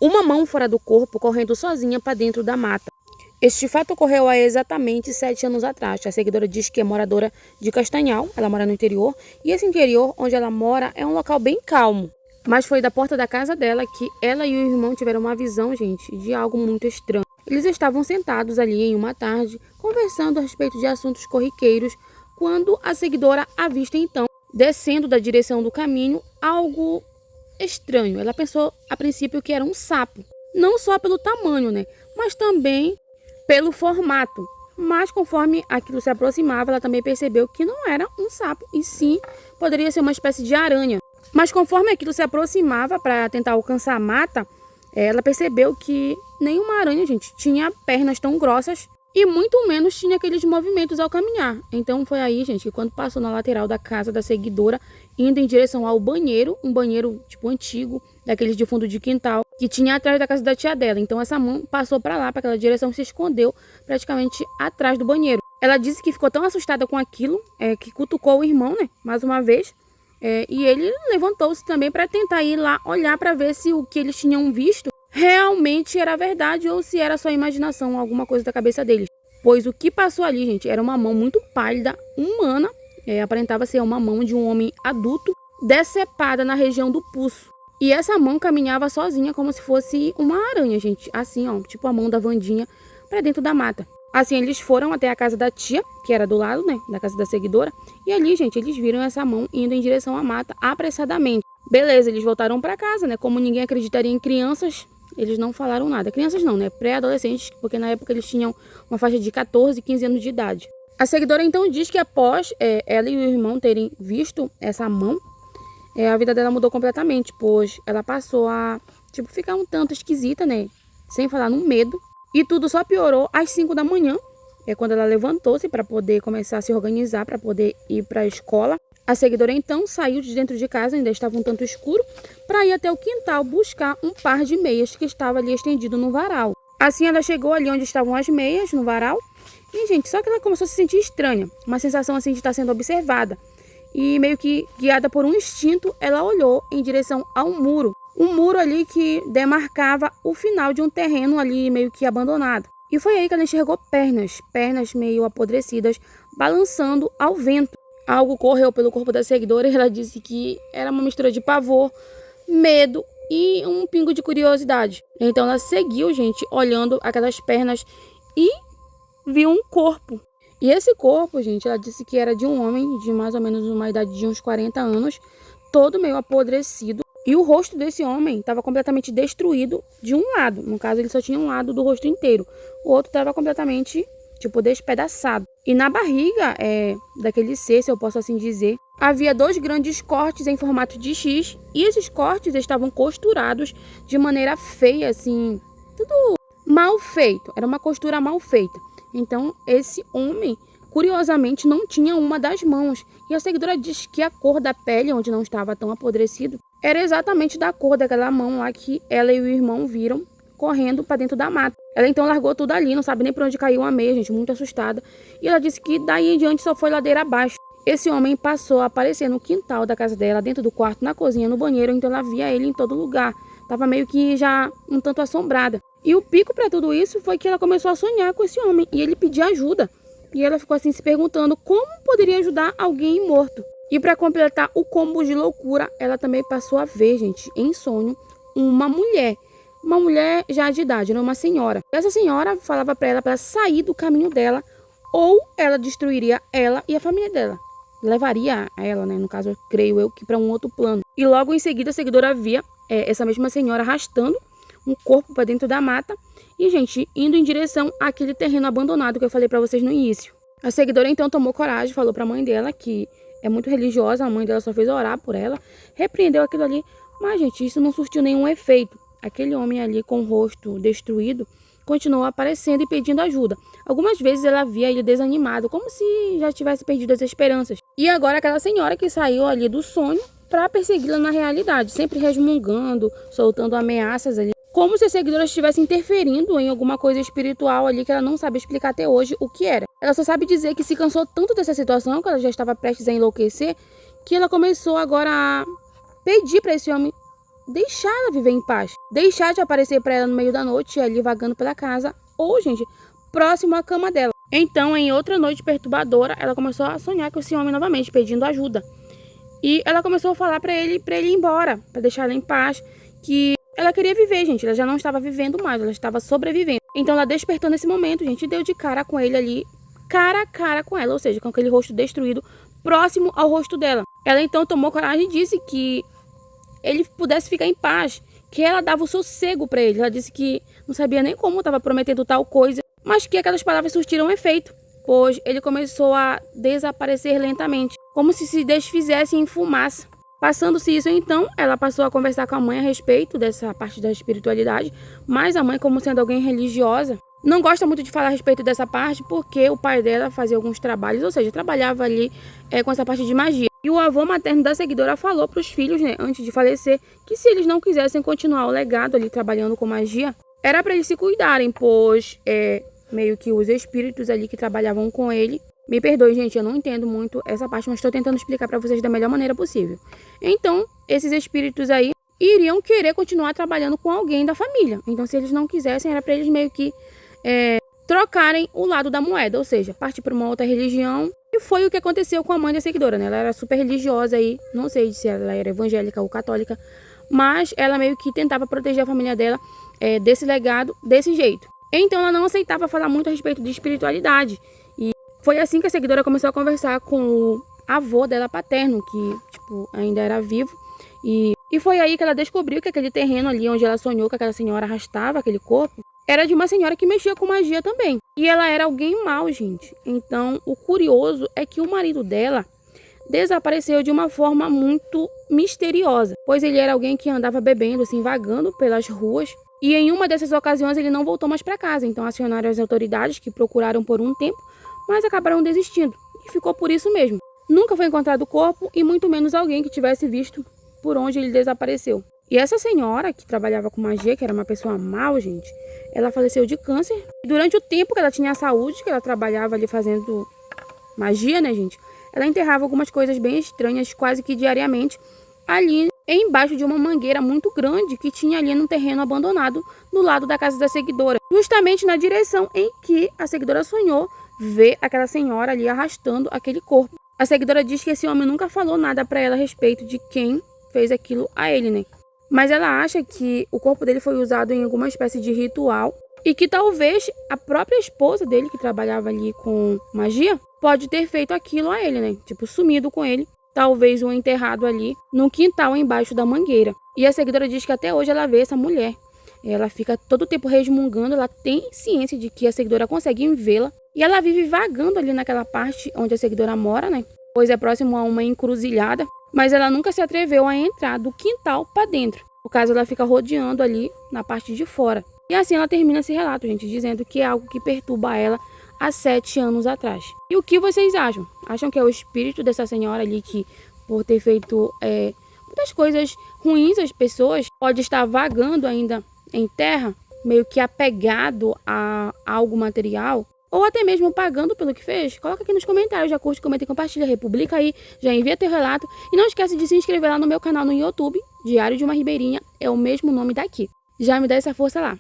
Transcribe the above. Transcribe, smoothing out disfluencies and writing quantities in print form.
uma mão fora do corpo correndo sozinha para dentro da mata. Este fato ocorreu há exatamente 7 anos atrás. A seguidora diz que é moradora de Castanhal, ela mora no interior, e esse interior onde ela mora é um local bem calmo. Mas foi da porta da casa dela que ela e o irmão tiveram uma visão, gente, de algo muito estranho. Eles estavam sentados ali em uma tarde, conversando a respeito de assuntos corriqueiros, quando a seguidora avista então, descendo da direção do caminho, algo estranho. Ela pensou a princípio que era um sapo. Não só pelo tamanho, né? Mas também pelo formato. Mas conforme aquilo se aproximava, ela também percebeu que não era um sapo, e sim poderia ser uma espécie de aranha. Mas conforme aquilo se aproximava para tentar alcançar a mata, ela percebeu que nenhuma aranha, gente, tinha pernas tão grossas e muito menos tinha aqueles movimentos ao caminhar. Então foi aí, gente, que quando passou na lateral da casa da seguidora, indo em direção ao banheiro, um banheiro tipo antigo, daqueles de fundo de quintal, que tinha atrás da casa da tia dela. Então essa mão passou para lá, para aquela direção, se escondeu praticamente atrás do banheiro. Ela disse que ficou tão assustada com aquilo, que cutucou o irmão, né, mais uma vez. E ele levantou-se também para tentar ir lá olhar para ver se o que eles tinham visto realmente era verdade ou se era só imaginação, alguma coisa da cabeça deles. Pois o que passou ali, gente, era uma mão muito pálida, humana, aparentava ser uma mão de um homem adulto, decepada na região do pulso. E essa mão caminhava sozinha como se fosse uma aranha, gente, assim, ó, tipo a mão da Wandinha, para dentro da mata. Assim, eles foram até a casa da tia, que era do lado, né, da casa da seguidora, e ali, gente, eles viram essa mão indo em direção à mata apressadamente. Beleza, eles voltaram para casa, né, como ninguém acreditaria em crianças, eles não falaram nada. Crianças não, né, pré-adolescentes, porque na época eles tinham uma faixa de 14 e 15 anos de idade. A seguidora, então, diz que após ela e o irmão terem visto essa mão, a vida dela mudou completamente, pois ela passou a, tipo, ficar um tanto esquisita, né, sem falar num medo. E tudo só piorou às 5 da manhã, quando ela levantou-se para poder começar a se organizar, para poder ir para a escola. A seguidora então saiu de dentro de casa, ainda estava um tanto escuro, para ir até o quintal buscar um par de meias que estava ali estendido no varal. Assim ela chegou ali onde estavam as meias, no varal, e, gente, só que ela começou a se sentir estranha, uma sensação assim de estar sendo observada. E meio que guiada por um instinto, ela olhou em direção ao muro. Um muro ali que demarcava o final de um terreno ali meio que abandonado. E foi aí que ela enxergou pernas meio apodrecidas, balançando ao vento. Algo correu pelo corpo da seguidora e ela disse que era uma mistura de pavor, medo e um pingo de curiosidade. Então ela seguiu, gente, olhando aquelas pernas e viu um corpo. E esse corpo, gente, ela disse que era de um homem de mais ou menos uma idade de uns 40 anos, todo meio apodrecido. E o rosto desse homem estava completamente destruído de um lado. No caso, ele só tinha um lado do rosto inteiro. O outro estava completamente, tipo, despedaçado. E na barriga daquele ser, se eu posso assim dizer, havia 2 grandes cortes em formato de X. E esses cortes estavam costurados de maneira feia, assim, tudo mal feito. Era uma costura mal feita. Então, esse homem, curiosamente, não tinha uma das mãos. E a seguidora diz que a cor da pele, onde não estava tão apodrecido, era exatamente da cor daquela mão lá que ela e o irmão viram correndo para dentro da mata. Ela então largou tudo ali, não sabe nem para onde caiu a meia, gente, muito assustada. E ela disse que daí em diante só foi ladeira abaixo. Esse homem passou a aparecer no quintal da casa dela, dentro do quarto, na cozinha, no banheiro, então ela via ele em todo lugar. Tava meio que já um tanto assombrada. E o pico para tudo isso foi que ela começou a sonhar com esse homem e ele pedia ajuda. E ela ficou assim se perguntando como poderia ajudar alguém morto. E para completar o combo de loucura, ela também passou a ver, gente, em sonho, uma mulher já de idade, não uma senhora. Essa senhora falava para ela sair do caminho dela, ou ela destruiria ela e a família dela. Levaria a ela, né, no caso, creio eu, que para um outro plano. E logo em seguida a seguidora via essa mesma senhora arrastando um corpo para dentro da mata e, gente, indo em direção àquele terreno abandonado que eu falei para vocês no início. A seguidora então tomou coragem, falou para a mãe dela que é muito religiosa, a mãe dela só fez orar por ela, repreendeu aquilo ali, mas, gente, isso não surtiu nenhum efeito. Aquele homem ali com o rosto destruído continuou aparecendo e pedindo ajuda. Algumas vezes ela via ele desanimado, como se já tivesse perdido as esperanças. E agora aquela senhora que saiu ali do sonho para persegui-la na realidade, sempre resmungando, soltando ameaças ali, como se a seguidora estivesse interferindo em alguma coisa espiritual ali que ela não sabe explicar até hoje o que era. Ela só sabe dizer que se cansou tanto dessa situação, que ela já estava prestes a enlouquecer, que ela começou agora a pedir para esse homem deixar ela viver em paz. Deixar de aparecer para ela no meio da noite, ali vagando pela casa, ou, gente, próximo à cama dela. Então, em outra noite perturbadora, ela começou a sonhar com esse homem novamente, pedindo ajuda. E ela começou a falar para ele ir embora, para deixar ela em paz, que ela queria viver, gente. Ela já não estava vivendo mais, ela estava sobrevivendo. Então, ela despertou nesse momento, gente, e deu de cara com ele ali, cara a cara com ela, ou seja, com aquele rosto destruído, próximo ao rosto dela. Ela então tomou coragem e disse que ele pudesse ficar em paz, que ela dava o sossego para ele. Ela disse que não sabia nem como estava prometendo tal coisa, mas que aquelas palavras surtiram efeito, pois ele começou a desaparecer lentamente, como se desfizesse em fumaça. Passando-se isso, então, ela passou a conversar com a mãe a respeito dessa parte da espiritualidade, mas a mãe, como sendo alguém religiosa, não gosta muito de falar a respeito dessa parte, porque o pai dela fazia alguns trabalhos, ou seja, trabalhava ali com essa parte de magia. E o avô materno da seguidora falou para os filhos, né, antes de falecer, que se eles não quisessem continuar o legado ali trabalhando com magia, era para eles se cuidarem, pois meio que os espíritos ali que trabalhavam com ele. Me perdoe, gente, eu não entendo muito essa parte, mas estou tentando explicar para vocês da melhor maneira possível. Então, esses espíritos aí iriam querer continuar trabalhando com alguém da família. Então, se eles não quisessem, era para eles meio que trocarem o lado da moeda, ou seja, partir para uma outra religião. E foi o que aconteceu com a mãe da seguidora, né? Ela era super religiosa aí, não sei se ela era evangélica ou católica, mas ela meio que tentava proteger a família dela desse legado, desse jeito. Então, ela não aceitava falar muito a respeito de espiritualidade. E foi assim que a seguidora começou a conversar com o avô dela paterno, que, tipo, ainda era vivo. E foi aí que ela descobriu que aquele terreno ali onde ela sonhou que aquela senhora arrastava aquele corpo, era de uma senhora que mexia com magia também. E ela era alguém mau, gente. Então, o curioso é que o marido dela desapareceu de uma forma muito misteriosa, pois ele era alguém que andava bebendo, assim, vagando pelas ruas. E em uma dessas ocasiões ele não voltou mais para casa. Então, acionaram as autoridades, que procuraram por um tempo, mas acabaram desistindo. E ficou por isso mesmo. Nunca foi encontrado o corpo e muito menos alguém que tivesse visto por onde ele desapareceu. E essa senhora que trabalhava com magia, que era uma pessoa mal, gente, ela faleceu de câncer. E durante o tempo que ela tinha saúde, que ela trabalhava ali fazendo magia, né, gente, ela enterrava algumas coisas bem estranhas, quase que diariamente, ali embaixo de uma mangueira muito grande que tinha ali num terreno abandonado do lado da casa da seguidora, justamente na direção em que a seguidora sonhou ver aquela senhora ali arrastando aquele corpo. A seguidora diz que esse homem nunca falou nada para ela a respeito de quem fez aquilo a ele, né? Mas ela acha que o corpo dele foi usado em alguma espécie de ritual e que talvez a própria esposa dele, que trabalhava ali com magia, pode ter feito aquilo a ele, né? Tipo, sumido com ele, talvez o enterrado ali no quintal embaixo da mangueira. E a seguidora diz que até hoje ela vê essa mulher. Ela fica todo o tempo resmungando, ela tem ciência de que a seguidora consegue vê-la. E ela vive vagando ali naquela parte onde a seguidora mora, né? Pois é próximo a uma encruzilhada. Mas ela nunca se atreveu a entrar do quintal para dentro. No caso, ela fica rodeando ali na parte de fora. E assim ela termina esse relato, gente, dizendo que é algo que perturba ela há 7 anos atrás. E o que vocês acham? Acham que é o espírito dessa senhora ali que, por ter feito muitas coisas ruins às pessoas, pode estar vagando ainda em terra, meio que apegado a algo material? Ou até mesmo pagando pelo que fez? Coloca aqui nos comentários, já curte, comenta e compartilha, republica aí, já envia teu relato. E não esquece de se inscrever lá no meu canal no YouTube, Diário de uma Ribeirinha, é o mesmo nome daqui. Já me dá essa força lá.